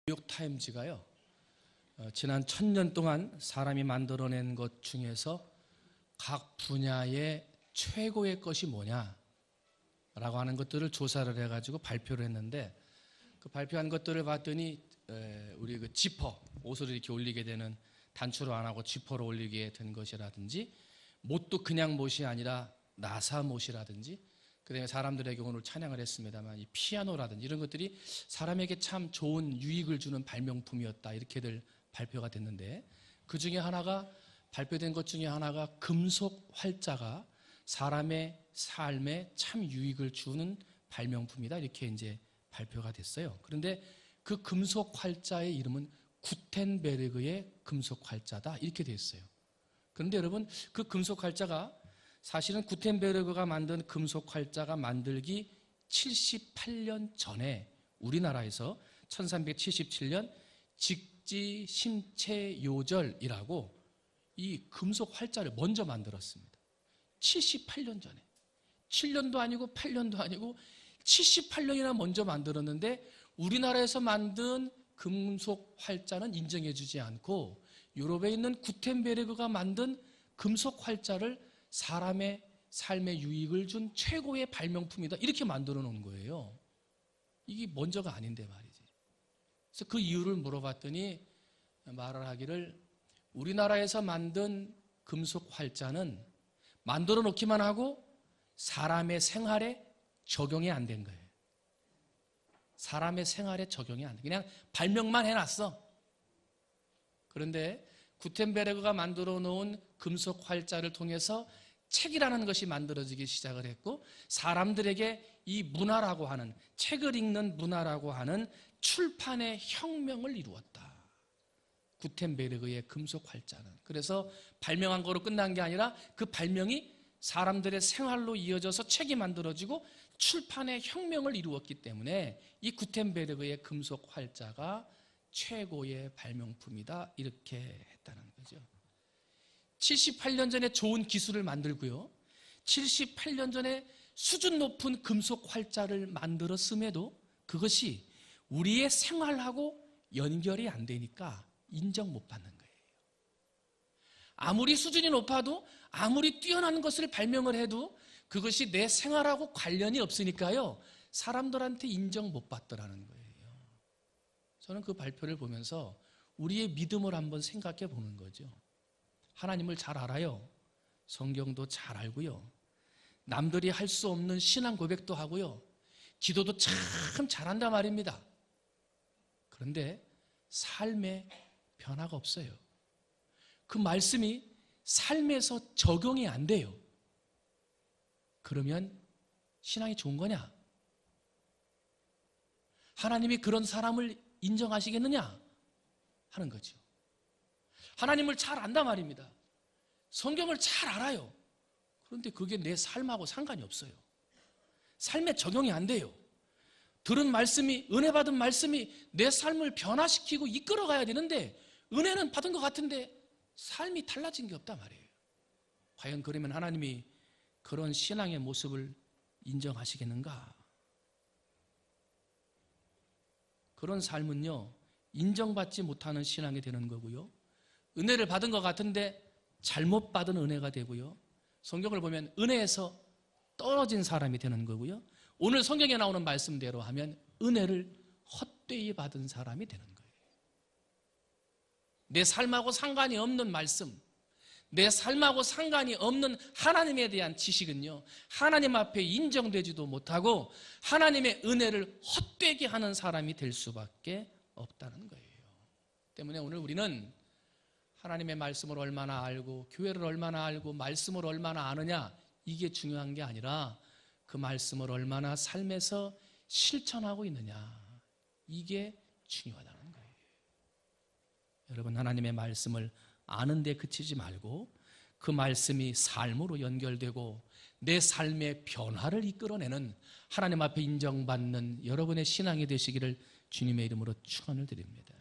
뉴욕타임즈가요, 지난 1000년 동안 사람이 만들어낸 것 중에서 각 분야의 최고의 것이 뭐냐라고 하는 것들을 조사를 해가지고 발표를 했는데, 그 발표한 것들을 봤더니 우리 그 지퍼, 옷을 이렇게 올리게 되는, 단추로 안 하고 지퍼로 올리게 된 것이라든지, 못도 그냥 못이 아니라 나사 못이라든지, 그다음에 사람들에게 오늘 찬양을 했습니다만 이 피아노라든지 이런 것들이 사람에게 참 좋은 유익을 주는 발명품이었다, 이렇게들 발표가 됐는데, 그 중에 하나가, 발표된 것 중에 하나가 금속 활자가 사람의 삶에 참 유익을 주는 발명품이다, 이렇게 이제 발표가 됐어요. 그런데 그 금속 활자의 이름은 구텐베르그의 금속 활자다, 이렇게 됐어요. 그런데 여러분, 그 금속 활자가 사실은 구텐베르그가 만든 금속 활자가 만들기 78년 전에 우리나라에서 1377년 직지심체요절이라고 이 금속 활자를 먼저 만들었습니다. 78년 전에. 7년도 아니고 8년도 아니고 78년이나 먼저 만들었는데, 우리나라에서 만든 금속 활자는 인정해주지 않고 유럽에 있는 구텐베르그가 만든 금속 활자를 사람의 삶에 유익을 준 최고의 발명품이다, 이렇게 만들어 놓은 거예요. 이게 먼저가 아닌데 말이지. 그래서 그 이유를 물어봤더니 말을 하기를, 우리나라에서 만든 금속 활자는 만들어 놓기만 하고 사람의 생활에 적용이 안 된 거예요. 사람의 생활에 적용이 안 돼. 그냥 발명만 해놨어. 그런데 구텐베르그가 만들어 놓은 금속 활자를 통해서 책이라는 것이 만들어지기 시작을 했고, 사람들에게 이 문화라고 하는, 책을 읽는 문화라고 하는 출판의 혁명을 이루었다, 구텐베르그의 금속 활자는. 그래서 발명한 거로 끝난 게 아니라 그 발명이 사람들의 생활로 이어져서 책이 만들어지고 출판의 혁명을 이루었기 때문에 이 구텐베르그의 금속 활자가 최고의 발명품이다, 이렇게 했다는 거죠. 78년 전에 좋은 기술을 만들고요, 78년 전에 수준 높은 금속 활자를 만들었음에도 그것이 우리의 생활하고 연결이 안 되니까 인정 못 받는 거예요. 아무리 수준이 높아도, 아무리 뛰어난 것을 발명을 해도 그것이 내 생활하고 관련이 없으니까요, 사람들한테 인정 못 받더라는 거예요. 저는 그 발표를 보면서 우리의 믿음을 한번 생각해 보는 거죠. 하나님을 잘 알아요. 성경도 잘 알고요. 남들이 할 수 없는 신앙 고백도 하고요. 기도도 참 잘한단 말입니다. 그런데 삶에 변화가 없어요. 그 말씀이 삶에서 적용이 안 돼요. 그러면 신앙이 좋은 거냐? 하나님이 그런 사람을 인정하시겠느냐 하는 거죠. 하나님을 잘 안단 말입니다. 성경을 잘 알아요. 그런데 그게 내 삶하고 상관이 없어요. 삶에 적용이 안 돼요. 들은 말씀이, 은혜 받은 말씀이 내 삶을 변화시키고 이끌어가야 되는데, 은혜는 받은 것 같은데 삶이 달라진 게 없단 말이에요. 과연 그러면 하나님이 그런 신앙의 모습을 인정하시겠는가? 그런 삶은요, 인정받지 못하는 신앙이 되는 거고요, 은혜를 받은 것 같은데 잘못 받은 은혜가 되고요, 성경을 보면 은혜에서 떨어진 사람이 되는 거고요, 오늘 성경에 나오는 말씀대로 하면 은혜를 헛되이 받은 사람이 되는 거예요. 내 삶하고 상관이 없는 말씀, 내 삶하고 상관이 없는 하나님에 대한 지식은요, 하나님 앞에 인정되지도 못하고 하나님의 은혜를 헛되게 하는 사람이 될 수밖에 없다는 거예요. 때문에 오늘 우리는 하나님의 말씀을 얼마나 알고, 교회를 얼마나 알고, 말씀을 얼마나 아느냐, 이게 중요한 게 아니라 그 말씀을 얼마나 삶에서 실천하고 있느냐, 이게 중요하다는 거예요. 여러분, 하나님의 말씀을 아는 데 그치지 말고 그 말씀이 삶으로 연결되고 내 삶의 변화를 이끌어내는, 하나님 앞에 인정받는 여러분의 신앙이 되시기를 주님의 이름으로 축원을 드립니다.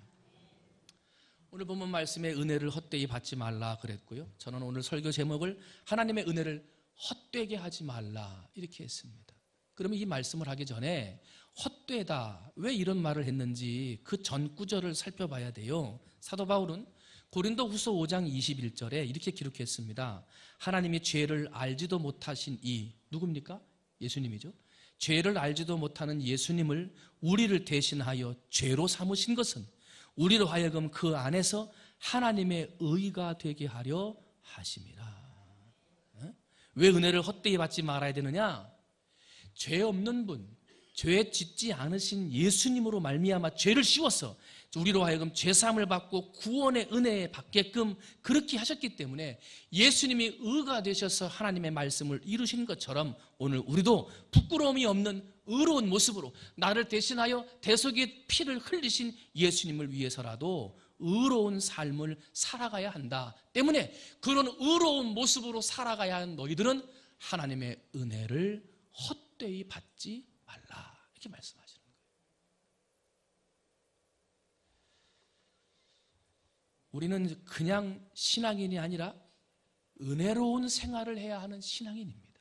오늘 본문 말씀에 은혜를 헛되이 받지 말라 그랬고요, 저는 오늘 설교 제목을 하나님의 은혜를 헛되게 하지 말라, 이렇게 했습니다. 그러면 이 말씀을 하기 전에 헛되다, 왜 이런 말을 했는지 그 전 구절을 살펴봐야 돼요. 사도 바울은 고린도 후서 5장 21절에 이렇게 기록했습니다. 하나님이 죄를 알지도 못하신 이, 누굽니까? 예수님이죠. 죄를 알지도 못하는 예수님을 우리를 대신하여 죄로 삼으신 것은 우리로 하여금 그 안에서 하나님의 의가 되게 하려 하심이라. 왜 은혜를 헛되이 받지 말아야 되느냐? 죄 없는 분, 죄 짓지 않으신 예수님으로 말미암아 죄를 씌워서 우리로 하여금 죄사함을 받고 구원의 은혜 받게끔 그렇게 하셨기 때문에 예수님이 의가 되셔서 하나님의 말씀을 이루신 것처럼 오늘 우리도 부끄러움이 없는 의로운 모습으로 나를 대신하여 대속의 피를 흘리신 예수님을 위해서라도 의로운 삶을 살아가야 한다. 때문에 그런 의로운 모습으로 살아가야 하는 너희들은 하나님의 은혜를 헛되이 받지 말라. 이렇게 말씀하시는 거예요. 우리는 그냥 신앙인이 아니라 은혜로운 생활을 해야 하는 신앙인입니다.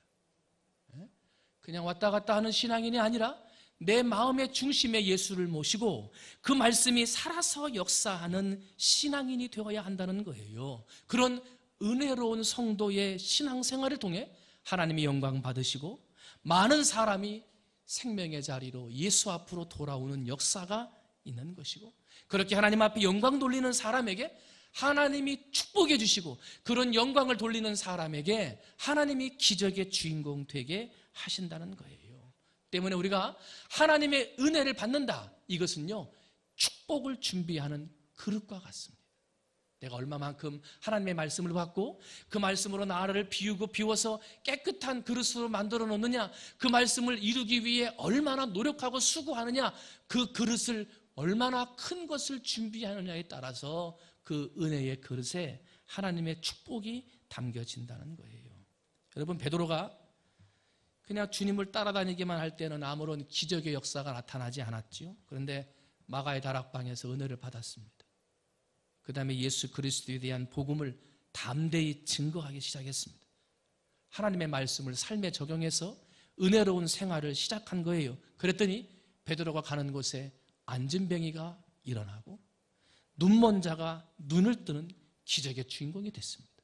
그냥 왔다 갔다 하는 신앙인이 아니라 내 마음의 중심에 예수를 모시고 그 말씀이 살아서 역사하는 신앙인이 되어야 한다는 거예요. 그런 은혜로운 성도의 신앙생활을 통해 하나님이 영광 받으시고 많은 사람이 생명의 자리로 예수 앞으로 돌아오는 역사가 있는 것이고, 그렇게 하나님 앞에 영광 돌리는 사람에게 하나님이 축복해 주시고 그런 영광을 돌리는 사람에게 하나님이 기적의 주인공 되게 하신다는 거예요. 때문에 우리가 하나님의 은혜를 받는다, 이것은요 축복을 준비하는 그릇과 같습니다. 내가 얼마만큼 하나님의 말씀을 받고 그 말씀으로 나를 비워서 깨끗한 그릇으로 만들어 놓느냐, 그 말씀을 이루기 위해 얼마나 노력하고 수고하느냐, 그 그릇을 얼마나 큰 것을 준비하느냐에 따라서 그 은혜의 그릇에 하나님의 축복이 담겨진다는 거예요. 여러분, 베드로가 그냥 주님을 따라다니기만 할 때는 아무런 기적의 역사가 나타나지 않았지요. 그런데 마가의 다락방에서 은혜를 받았습니다. 그 다음에 예수 그리스도에 대한 복음을 담대히 증거하기 시작했습니다. 하나님의 말씀을 삶에 적용해서 은혜로운 생활을 시작한 거예요. 그랬더니 베드로가 가는 곳에 안진뱅이가 일어나고 눈먼 자가 눈을 뜨는 기적의 주인공이 됐습니다.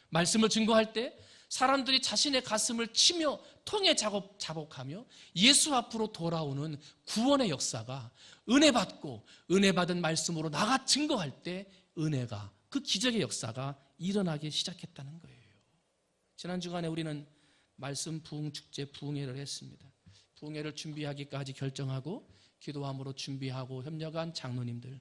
말씀을 증거할 때 사람들이 자신의 가슴을 치며 통에 자복하며 예수 앞으로 돌아오는 구원의 역사가 은혜 받고 은혜 받은 말씀으로 나가 증거할 때 은혜가, 그 기적의 역사가 일어나기 시작했다는 거예요. 지난 주간에 우리는 말씀 부흥축제 부흥회를 했습니다. 부흥회를 준비하기까지 결정하고 기도함으로 준비하고 협력한 장로님들,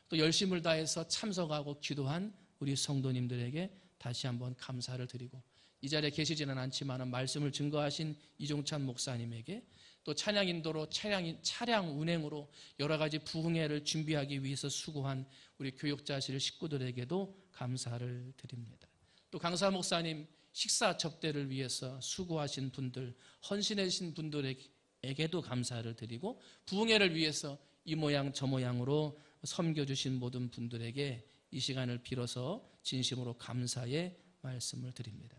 또 열심을 다해서 참석하고 기도한 우리 성도님들에게 다시 한번 감사를 드리고, 이 자리에 계시지는 않지만 말씀을 증거하신 이종찬 목사님에게, 또 찬양 인도로 차량 운행으로 여러 가지 부흥회를 준비하기 위해서 수고한 우리 교육자실 식구들에게도 감사를 드립니다. 또 강사 목사님 식사 접대를 위해서 수고하신 분들, 헌신해주신 분들에게도 감사를 드리고, 부흥회를 위해서 이 모양 저 모양으로 섬겨주신 모든 분들에게 이 시간을 빌어서 진심으로 감사의 말씀을 드립니다.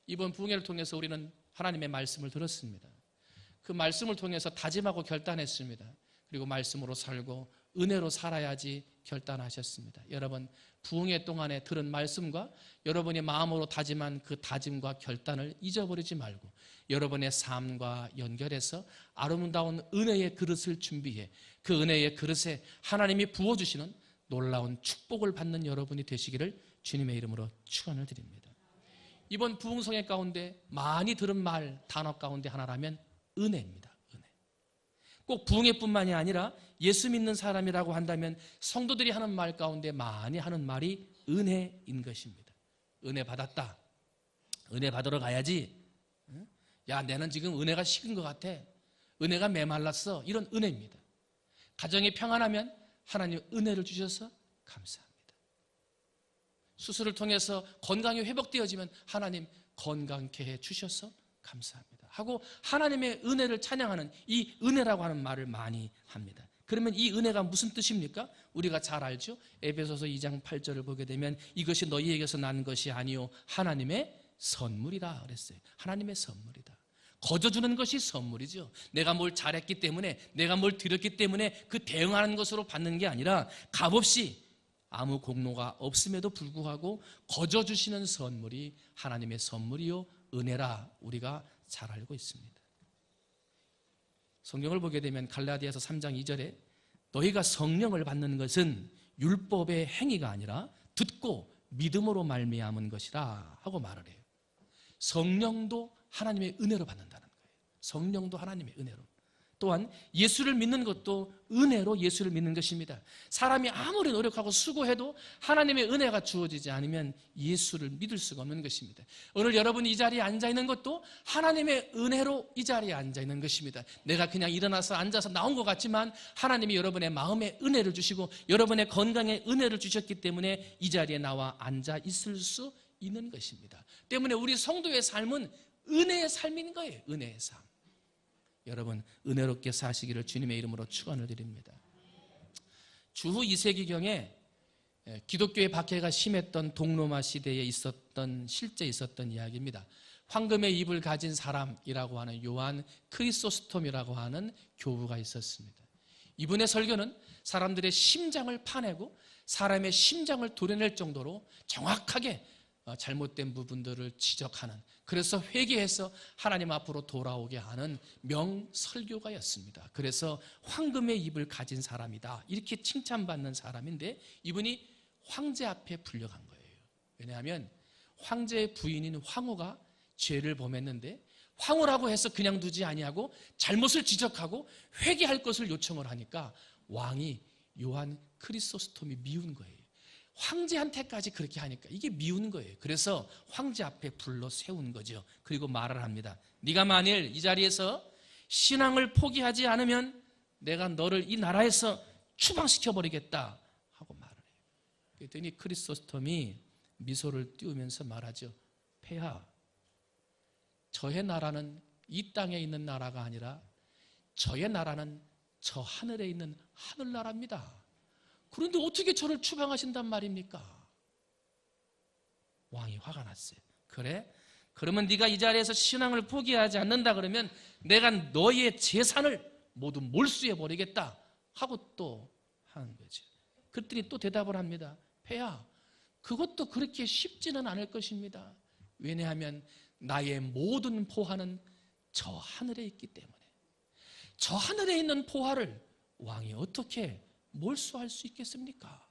이번 부흥회를 통해서 우리는 하나님의 말씀을 들었습니다. 그 말씀을 통해서 다짐하고 결단했습니다. 그리고 말씀으로 살고 은혜로 살아야지 결단하셨습니다. 여러분, 부흥회 동안에 들은 말씀과 여러분이 마음으로 다짐한 그 다짐과 결단을 잊어버리지 말고 여러분의 삶과 연결해서 아름다운 은혜의 그릇을 준비해 그 은혜의 그릇에 하나님이 부어주시는 놀라운 축복을 받는 여러분이 되시기를 주님의 이름으로 축원을 드립니다. 이번 부흥성회 가운데 많이 들은 말, 단어 가운데 하나라면 은혜입니다. 은혜. 꼭 부흥회뿐만이 아니라 예수 믿는 사람이라고 한다면 성도들이 하는 말 가운데 많이 하는 말이 은혜인 것입니다. 은혜 받았다. 은혜 받으러 가야지. 야, 내는 지금 은혜가 식은 것 같아. 은혜가 메말랐어. 이런 은혜입니다. 가정이 평안하면 하나님 은혜를 주셔서 감사합니다. 수술을 통해서 건강이 회복되어지면 하나님 건강케 해 주셔서 감사합니다 하고 하나님의 은혜를 찬양하는 이 은혜라고 하는 말을 많이 합니다. 그러면 이 은혜가 무슨 뜻입니까? 우리가 잘 알죠. 에베소서 2장 8절을 보게 되면 이것이 너희에게서 난 것이 아니요 하나님의 선물이다 그랬어요. 하나님의 선물이다. 거저주는 것이 선물이죠. 내가 뭘 잘했기 때문에, 내가 뭘 드렸기 때문에 그 대응하는 것으로 받는 게 아니라 값없이 아무 공로가 없음에도 불구하고 거저주시는 선물이 하나님의 선물이요 은혜라 우리가 잘 알고 있습니다. 성경을 보게 되면 갈라디아서 3장 2절에 너희가 성령을 받는 것은 율법의 행위가 아니라 듣고 믿음으로 말미암은 것이라 하고 말을 해요. 성령도 하나님의 은혜로 받는다는 거예요. 성령도 하나님의 은혜로. 또한 예수를 믿는 것도 은혜로 예수를 믿는 것입니다. 사람이 아무리 노력하고 수고해도 하나님의 은혜가 주어지지 않으면 예수를 믿을 수가 없는 것입니다. 오늘 여러분이 이 자리에 앉아있는 것도 하나님의 은혜로 이 자리에 앉아있는 것입니다. 내가 그냥 일어나서 앉아서 나온 것 같지만 하나님이 여러분의 마음에 은혜를 주시고 여러분의 건강에 은혜를 주셨기 때문에 이 자리에 나와 앉아 있을 수 있는 것입니다. 때문에 우리 성도의 삶은 은혜의 삶인 거예요. 은혜의 삶. 여러분 은혜롭게 사시기를 주님의 이름으로 축원을 드립니다. 주후 2세기경에 기독교의 박해가 심했던 동로마 시대에 실제 있었던 이야기입니다. 황금의 입을 가진 사람이라고 하는 요한 크리소스톰이라고 하는 교부가 있었습니다. 이분의 설교는 사람들의 심장을 파내고 사람의 심장을 도려낼 정도로 정확하게 잘못된 부분들을 지적하는, 그래서 회개해서 하나님 앞으로 돌아오게 하는 명설교가였습니다. 그래서 황금의 입을 가진 사람이다 이렇게 칭찬받는 사람인데 이분이 황제 앞에 불려간 거예요. 왜냐하면 황제의 부인인 황후가 죄를 범했는데 황후라고 해서 그냥 두지 아니하고 잘못을 지적하고 회개할 것을 요청을 하니까 왕이 요한 크리소스톰이 미운 거예요. 황제한테까지 그렇게 하니까 이게 미운 거예요. 그래서 황제 앞에 불러 세운 거죠. 그리고 말을 합니다. 네가 만일 이 자리에서 신앙을 포기하지 않으면 내가 너를 이 나라에서 추방시켜버리겠다 하고 말을 해요. 그랬더니 크리소스톰이 미소를 띄우면서 말하죠. 폐하, 저의 나라는 이 땅에 있는 나라가 아니라 저의 나라는 저 하늘에 있는 하늘나라입니다. 그런데 어떻게 저를 추방하신단 말입니까? 왕이 화가 났어요. 그래? 그러면 네가 이 자리에서 신앙을 포기하지 않는다 그러면 내가 너의 재산을 모두 몰수해버리겠다 하고 또 하는 거죠. 그랬더니 또 대답을 합니다. 폐하, 그것도 그렇게 쉽지는 않을 것입니다. 왜냐하면 나의 모든 포화는 저 하늘에 있기 때문에 저 하늘에 있는 포화를 왕이 어떻게 몰수할 수 있겠습니까?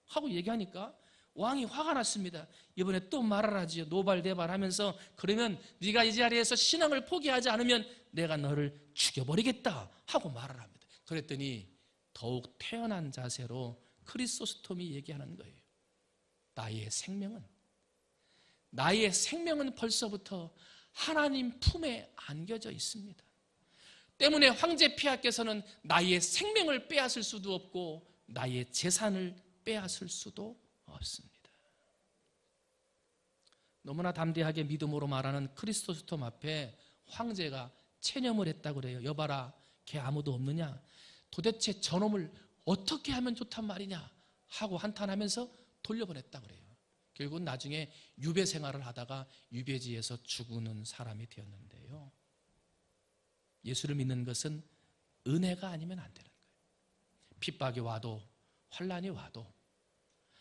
하고 얘기하니까 왕이 화가 났습니다. 이번에 또 말을 하지요. 노발대발하면서 그러면 네가 이 자리에서 신앙을 포기하지 않으면 내가 너를 죽여버리겠다 하고 말을 합니다. 그랬더니 더욱 태연한 자세로 크리소스톰이 얘기하는 거예요. 나의 생명은 벌써부터 하나님 품에 안겨져 있습니다. 때문에 황제 폐하께서는 나의 생명을 빼앗을 수도 없고 나의 재산을 빼앗을 수도 없습니다. 너무나 담대하게 믿음으로 말하는 크리소스톰 앞에 황제가 체념을 했다고 그래요. 여봐라, 걔 아무도 없느냐? 도대체 저놈을 어떻게 하면 좋단 말이냐? 하고 한탄하면서 돌려보냈다고 그래요. 결국은 나중에 유배 생활을 하다가 유배지에서 죽는 사람이 되었는데요. 예수를 믿는 것은 은혜가 아니면 안 되는 거예요. 핍박이 와도 환난이 와도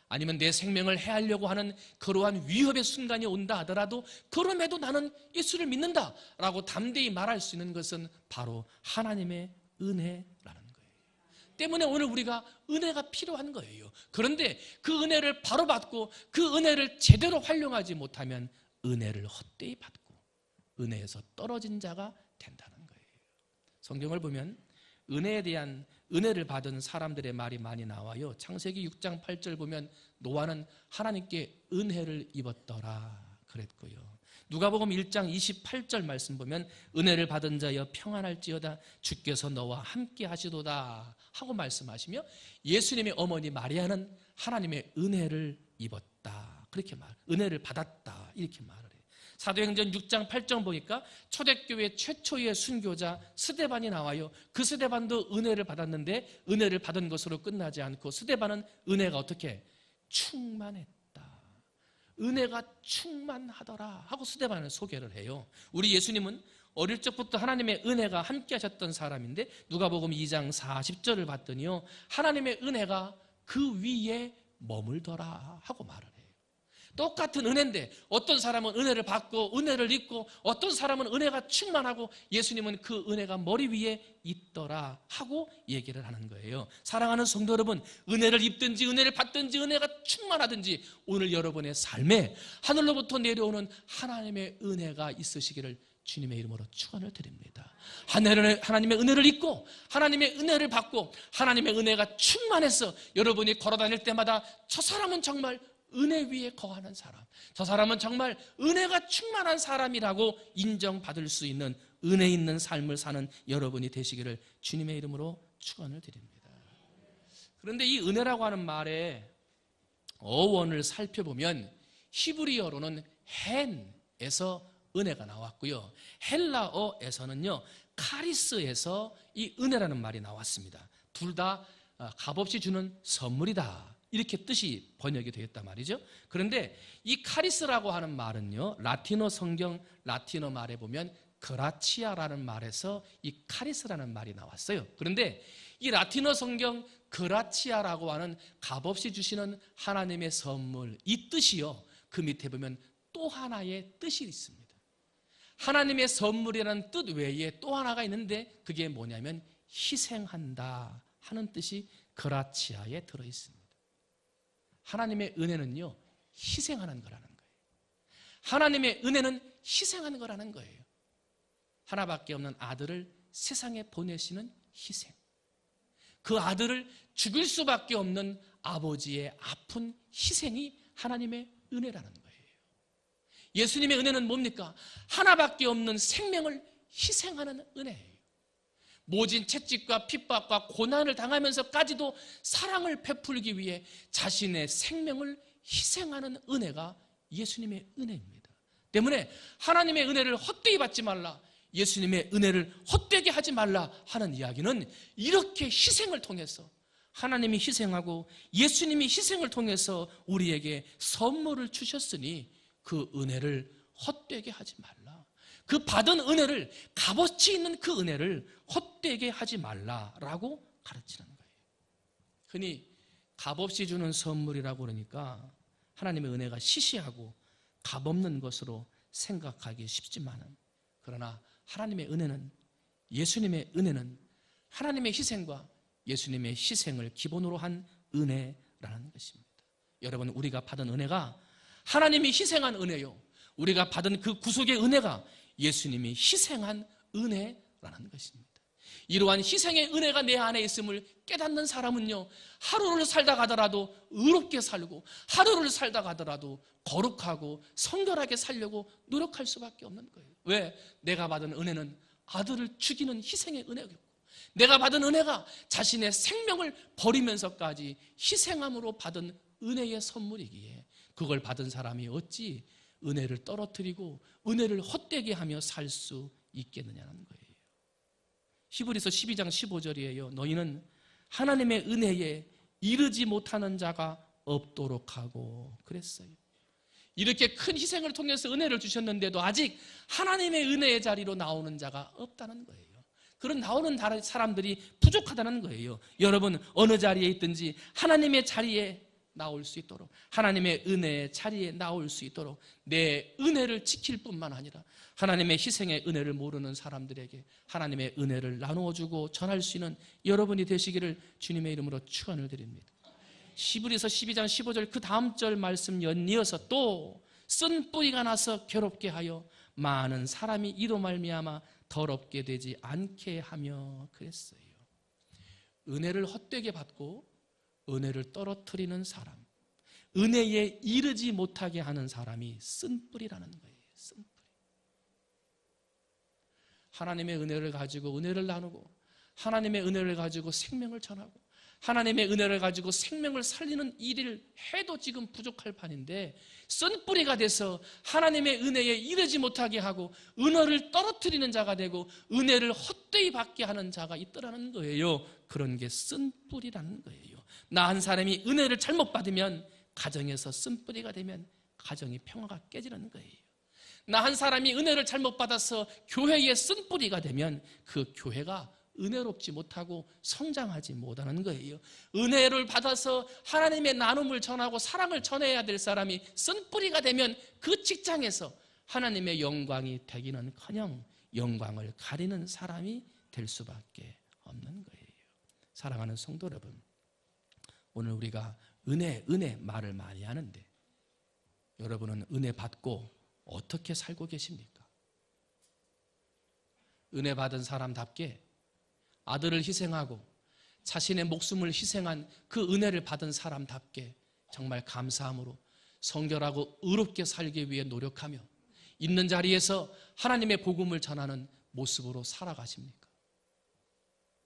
아니면 내 생명을 해하려고 하는 그러한 위협의 순간이 온다 하더라도 그럼에도 나는 예수를 믿는다라고 담대히 말할 수 있는 것은 바로 하나님의 은혜라는 거예요. 때문에 오늘 우리가 은혜가 필요한 거예요. 그런데 그 은혜를 바로 받고 그 은혜를 제대로 활용하지 못하면 은혜를 헛되이 받고 은혜에서 떨어진 자가 된다는 거예요. 성경을 보면 은혜에 대한 은혜를 받은 사람들의 말이 많이 나와요. 창세기 6장 8절 보면 노아는 하나님께 은혜를 입었더라 그랬고요. 누가복음 1장 28절 말씀 보면 은혜를 받은 자여 평안할지어다 주께서 너와 함께 하시도다 하고 말씀하시며 예수님의 어머니 마리아는 하나님의 은혜를 입었다 그렇게 은혜를 받았다 이렇게 말을 해요. 사도행전 6장 8절 보니까 초대교회 최초의 순교자 스데반이 나와요. 그 스데반도 은혜를 받았는데 은혜를 받은 것으로 끝나지 않고 스데반은 은혜가 어떻게 충만했다. 은혜가 충만하더라 하고 스데반을 소개를 해요. 우리 예수님은 어릴 적부터 하나님의 은혜가 함께 하셨던 사람인데 누가복음 2장 40절을 봤더니요, 하나님의 은혜가 그 위에 머물더라 하고 말을 해요. 똑같은 은혜인데 어떤 사람은 은혜를 받고 은혜를 입고 어떤 사람은 은혜가 충만하고 예수님은 그 은혜가 머리 위에 있더라 하고 얘기를 하는 거예요. 사랑하는 성도 여러분, 은혜를 입든지 은혜를 받든지 은혜가 충만하든지 오늘 여러분의 삶에 하늘로부터 내려오는 하나님의 은혜가 있으시기를 주님의 이름으로 축원을 드립니다. 하나님의 은혜를 입고 하나님의 은혜를 받고 하나님의 은혜가 충만해서 여러분이 걸어다닐 때마다 저 사람은 정말 은혜 위에 거하는 사람, 저 사람은 정말 은혜가 충만한 사람이라고 인정받을 수 있는 은혜 있는 삶을 사는 여러분이 되시기를 주님의 이름으로 축원을 드립니다. 그런데 이 은혜라고 하는 말의 어원을 살펴보면 히브리어로는 헨에서 은혜가 나왔고요, 헬라어에서는요 카리스에서 이 은혜라는 말이 나왔습니다. 둘 다 값없이 주는 선물이다 이렇게 뜻이 번역이 되었단 말이죠. 그런데 이 카리스라고 하는 말은요, 라틴어 성경 라틴어 말에 보면 그라치아라는 말에서 이 카리스라는 말이 나왔어요. 그런데 이 라틴어 성경 그라치아라고 하는 값없이 주시는 하나님의 선물, 이 뜻이요, 그 밑에 보면 또 하나의 뜻이 있습니다. 하나님의 선물이라는 뜻 외에 또 하나가 있는데 그게 뭐냐면 희생한다 하는 뜻이 그라치아에 들어있습니다. 하나님의 은혜는요, 희생하는 거라는 거예요. 하나님의 은혜는 희생하는 거라는 거예요. 하나밖에 없는 아들을 세상에 보내시는 희생, 그 아들을 죽일 수밖에 없는 아버지의 아픈 희생이 하나님의 은혜라는 거예요. 예수님의 은혜는 뭡니까? 하나밖에 없는 생명을 희생하는 은혜예요. 모진 채찍과 핍박과 고난을 당하면서까지도 사랑을 베풀기 위해 자신의 생명을 희생하는 은혜가 예수님의 은혜입니다. 때문에 하나님의 은혜를 헛되이 받지 말라, 예수님의 은혜를 헛되게 하지 말라 하는 이야기는 이렇게 희생을 통해서, 하나님이 희생하고 예수님이 희생을 통해서 우리에게 선물을 주셨으니 그 은혜를 헛되게 하지 말라, 그 받은 은혜를, 값어치 있는 그 은혜를 헛되게 하지 말라라고 가르치는 거예요. 흔히 값없이 주는 선물이라고 그러니까 하나님의 은혜가 시시하고 값없는 것으로 생각하기 쉽지만은, 그러나 하나님의 은혜는, 예수님의 은혜는 하나님의 희생과 예수님의 희생을 기본으로 한 은혜라는 것입니다. 여러분, 우리가 받은 은혜가 하나님이 희생한 은혜요, 우리가 받은 그 구속의 은혜가 예수님이 희생한 은혜라는 것입니다. 이러한 희생의 은혜가 내 안에 있음을 깨닫는 사람은요, 하루를 살다 가더라도 의롭게 살고 하루를 살다 가더라도 거룩하고 성결하게 살려고 노력할 수밖에 없는 거예요. 왜? 내가 받은 은혜는 아들을 죽이는 희생의 은혜였고, 내가 받은 은혜가 자신의 생명을 버리면서까지 희생함으로 받은 은혜의 선물이기에 그걸 받은 사람이 어찌 은혜를 떨어뜨리고 은혜를 헛되게 하며 살 수 있겠느냐는 거예요. 히브리서 12장 15절이에요. 너희는 하나님의 은혜에 이르지 못하는 자가 없도록 하고 그랬어요. 이렇게 큰 희생을 통해서 은혜를 주셨는데도 아직 하나님의 은혜의 자리로 나오는 자가 없다는 거예요. 그런 나오는 사람들이 부족하다는 거예요. 여러분, 어느 자리에 있든지 하나님의 자리에 나올 수 있도록, 하나님의 은혜의 자리에 나올 수 있도록 내 은혜를 지킬 뿐만 아니라 하나님의 희생의 은혜를 모르는 사람들에게 하나님의 은혜를 나누어주고 전할 수 있는 여러분이 되시기를 주님의 이름으로 축원을 드립니다. 히브리서 12장 15절 그 다음 절 말씀 연이어서 또 쓴 뿌리가 나서 괴롭게 하여 많은 사람이 이로 말미암아 더럽게 되지 않게 하며 그랬어요. 은혜를 헛되게 받고 은혜를 떨어뜨리는 사람, 은혜에 이르지 못하게 하는 사람이 쓴뿌리라는 거예요. 쓴뿌리. 하나님의 은혜를 가지고 은혜를 나누고 하나님의 은혜를 가지고 생명을 전하고 하나님의 은혜를 가지고 생명을 살리는 일을 해도 지금 부족할 판인데 쓴뿌리가 돼서 하나님의 은혜에 이르지 못하게 하고 은혜를 떨어뜨리는 자가 되고 은혜를 헛되이 받게 하는 자가 있더라는 거예요. 그런 게 쓴뿌리라는 거예요. 나 한 사람이 은혜를 잘못 받으면, 가정에서 쓴뿌리가 되면 가정이 평화가 깨지는 거예요. 나 한 사람이 은혜를 잘못 받아서 교회에 쓴뿌리가 되면 그 교회가 은혜롭지 못하고 성장하지 못하는 거예요. 은혜를 받아서 하나님의 나눔을 전하고 사랑을 전해야 될 사람이 쓴뿌리가 되면 그 직장에서 하나님의 영광이 되기는커녕 영광을 가리는 사람이 될 수밖에 없는 거예요. 사랑하는 성도 여러분, 오늘 우리가 은혜 말을 많이 하는데 여러분은 은혜 받고 어떻게 살고 계십니까? 은혜 받은 사람답게 아들을 희생하고 자신의 목숨을 희생한 그 은혜를 받은 사람답게 정말 감사함으로 성결하고 의롭게 살기 위해 노력하며 있는 자리에서 하나님의 복음을 전하는 모습으로 살아가십니까?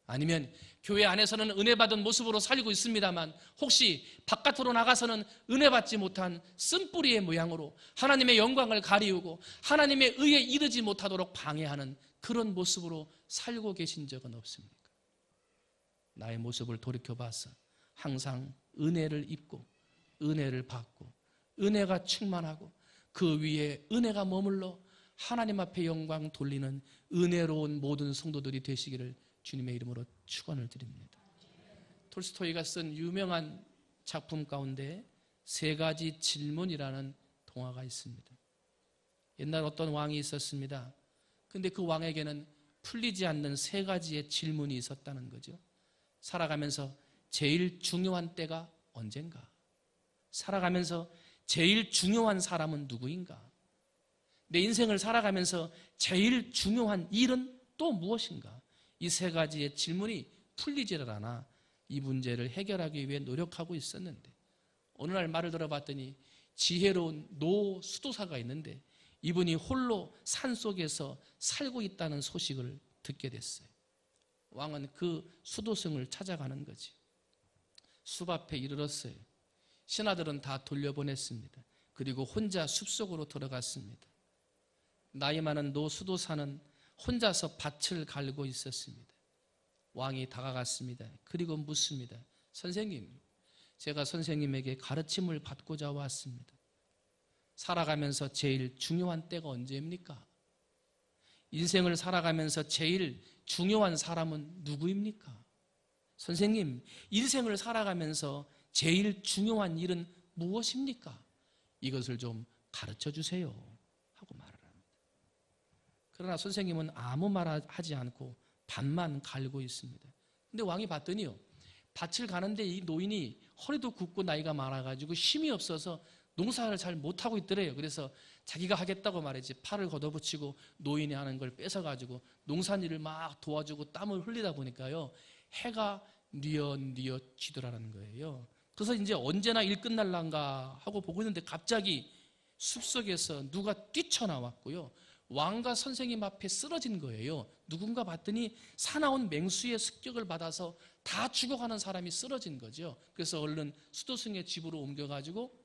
아니면 교회 안에서는 은혜 받은 모습으로 살고 있습니다만 혹시 바깥으로 나가서는 은혜 받지 못한 쓴뿌리의 모양으로 하나님의 영광을 가리우고 하나님의 의에 이르지 못하도록 방해하는 그런 모습으로 살고 계신 적은 없습니까? 나의 모습을 돌이켜봐서 항상 은혜를 입고 은혜를 받고 은혜가 충만하고 그 위에 은혜가 머물러 하나님 앞에 영광 돌리는 은혜로운 모든 성도들이 되시기를 주님의 이름으로 축원을 드립니다. 톨스토이가 쓴 유명한 작품 가운데 세 가지 질문이라는 동화가 있습니다. 옛날 어떤 왕이 있었습니다. 근데 그 왕에게는 풀리지 않는 세 가지의 질문이 있었다는 거죠. 살아가면서 제일 중요한 때가 언젠가? 살아가면서 제일 중요한 사람은 누구인가? 내 인생을 살아가면서 제일 중요한 일은 또 무엇인가? 이 세 가지의 질문이 풀리지를 않아 이 문제를 해결하기 위해 노력하고 있었는데 어느 날 말을 들어봤더니 지혜로운 노 수도사가 있는데 이분이 홀로 산속에서 살고 있다는 소식을 듣게 됐어요. 왕은 그 수도승을 찾아가는 거지. 숲 앞에 이르렀어요. 신하들은 다 돌려보냈습니다. 그리고 혼자 숲속으로 들어갔습니다. 나이 많은 노 수도사는 혼자서 밭을 갈고 있었습니다. 왕이 다가갔습니다. 그리고 묻습니다. 선생님, 제가 선생님에게 가르침을 받고자 왔습니다. 살아가면서 제일 중요한 때가 언제입니까? 인생을 살아가면서 제일 중요한 사람은 누구입니까? 선생님, 인생을 살아가면서 제일 중요한 일은 무엇입니까? 이것을 좀 가르쳐 주세요 하고 말을 합니다. 그러나 선생님은 아무 말 하지 않고 밭만 갈고 있습니다. 근데 왕이 봤더니요, 밭을 가는데 이 노인이 허리도 굽고 나이가 많아가지고 힘이 없어서 농사를 잘 못하고 있더래요. 그래서 자기가 하겠다고 말이지 팔을 걷어붙이고 노인이 하는 걸 뺏어가지고 농산일을 막 도와주고 땀을 흘리다 보니까요, 해가 뉘엿뉘엿 지더라는 거예요. 그래서 이제 언제나 일 끝날란가 하고 보고 있는데 갑자기 숲속에서 누가 뛰쳐나왔고요, 왕과 선생님 앞에 쓰러진 거예요. 누군가 봤더니 사나운 맹수의 습격을 받아서 다 죽어가는 사람이 쓰러진 거죠. 그래서 얼른 수도승의 집으로 옮겨가지고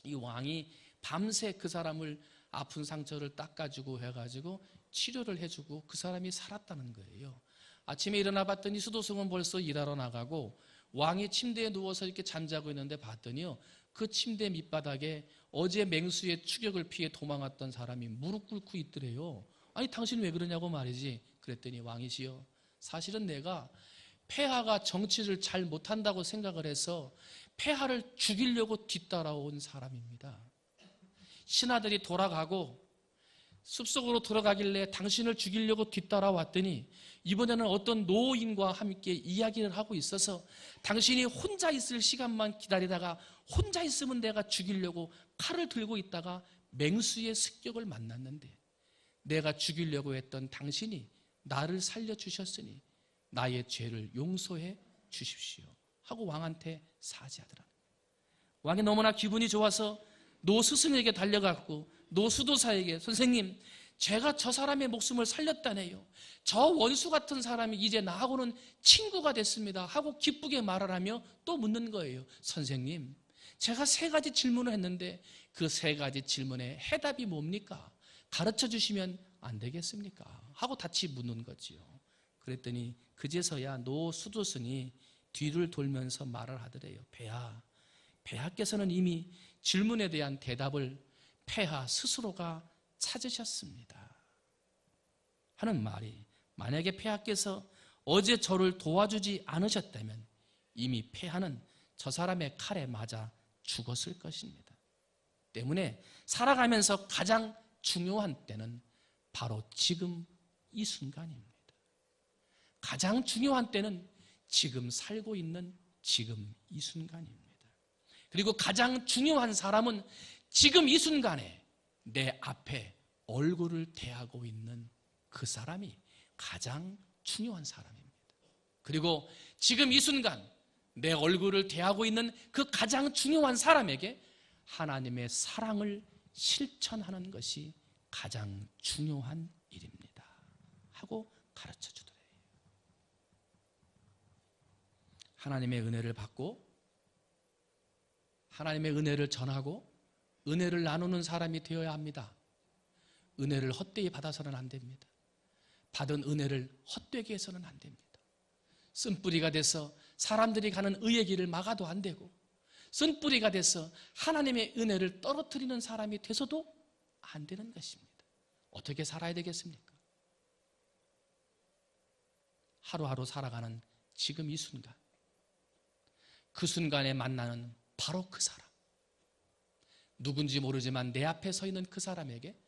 이 왕이 밤새 그 사람을 아픈 상처를 닦아주고 해가지고 치료를 해주고 그 사람이 살았다는 거예요. 아침에 일어나 봤더니 수도승은 벌써 일하러 나가고 왕이 침대에 누워서 이렇게 잠자고 있는데 봤더니요, 그 침대 밑바닥에 어제 맹수의 추격을 피해 도망갔던 사람이 무릎 꿇고 있더래요. 아니 당신 왜 그러냐고 말이지. 그랬더니 왕이시여, 사실은 내가 폐하가 정치를 잘 못한다고 생각을 해서 폐하를 죽이려고 뒤따라온 사람입니다. 신하들이 돌아가고 숲속으로 들어가길래 당신을 죽이려고 뒤따라왔더니 이번에는 어떤 노인과 함께 이야기를 하고 있어서 당신이 혼자 있을 시간만 기다리다가 혼자 있으면 내가 죽이려고 칼을 들고 있다가 맹수의 습격을 만났는데 내가 죽이려고 했던 당신이 나를 살려주셨으니 나의 죄를 용서해 주십시오 하고 왕한테 사죄하더라. 왕이 너무나 기분이 좋아서 노 스승에게 달려갔고 노 수도사에게, 선생님, 제가 저 사람의 목숨을 살렸다네요. 저 원수 같은 사람이 이제 나하고는 친구가 됐습니다 하고 기쁘게 말을 하며 또 묻는 거예요. 선생님, 제가 세 가지 질문을 했는데 그 세 가지 질문의 해답이 뭡니까? 가르쳐 주시면 안 되겠습니까? 하고 다시 묻는 거지요. 그랬더니 그제서야 노 수도승이 뒤를 돌면서 말을 하더래요. 폐하께서는 이미 질문에 대한 대답을 폐하 스스로가 찾으셨습니다. 하는 말이, 만약에 폐하께서 어제 저를 도와주지 않으셨다면 이미 폐하는 저 사람의 칼에 맞아 죽었을 것입니다. 때문에 살아가면서 가장 중요한 때는 바로 지금 이 순간입니다. 가장 중요한 때는 지금 살고 있는 지금 이 순간입니다. 그리고 가장 중요한 사람은 지금 이 순간에 내 앞에 얼굴을 대하고 있는 그 사람이 가장 중요한 사람입니다. 그리고 지금 이 순간 내 얼굴을 대하고 있는 그 가장 중요한 사람에게 하나님의 사랑을 실천하는 것이 가장 중요한 일입니다 하고 가르쳐 주더래요. 하나님의 은혜를 받고 하나님의 은혜를 전하고 은혜를 나누는 사람이 되어야 합니다. 은혜를 헛되이 받아서는 안 됩니다. 받은 은혜를 헛되게 해서는 안 됩니다. 쓴뿌리가 돼서 사람들이 가는 의의 길을 막아도 안 되고, 쓴뿌리가 돼서 하나님의 은혜를 떨어뜨리는 사람이 돼서도 안 되는 것입니다. 어떻게 살아야 되겠습니까? 하루하루 살아가는 지금 이 순간, 그 순간에 만나는 바로 그 사람, 누군지 모르지만 내 앞에 서 있는 그 사람에게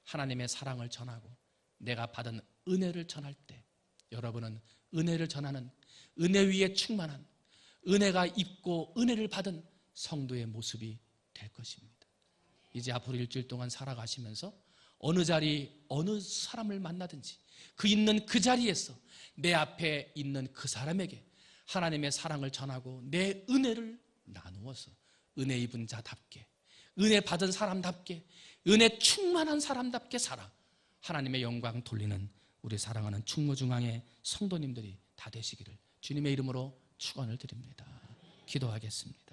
하나님의 사랑을 전하고 내가 받은 은혜를 전할 때 여러분은 은혜를 전하는, 은혜 위에 충만한, 은혜가 있고 은혜를 받은 성도의 모습이 될 것입니다. 이제 앞으로 일주일 동안 살아가시면서 어느 자리 어느 사람을 만나든지 그 있는 그 자리에서 내 앞에 있는 그 사람에게 하나님의 사랑을 전하고 내 은혜를 나누어서 은혜 입은 자답게, 은혜 받은 사람답게, 은혜 충만한 사람답게 살아 하나님의 영광 돌리는 우리 사랑하는 충무중앙의 성도님들이 다 되시기를 주님의 이름으로 축원을 드립니다. 기도하겠습니다.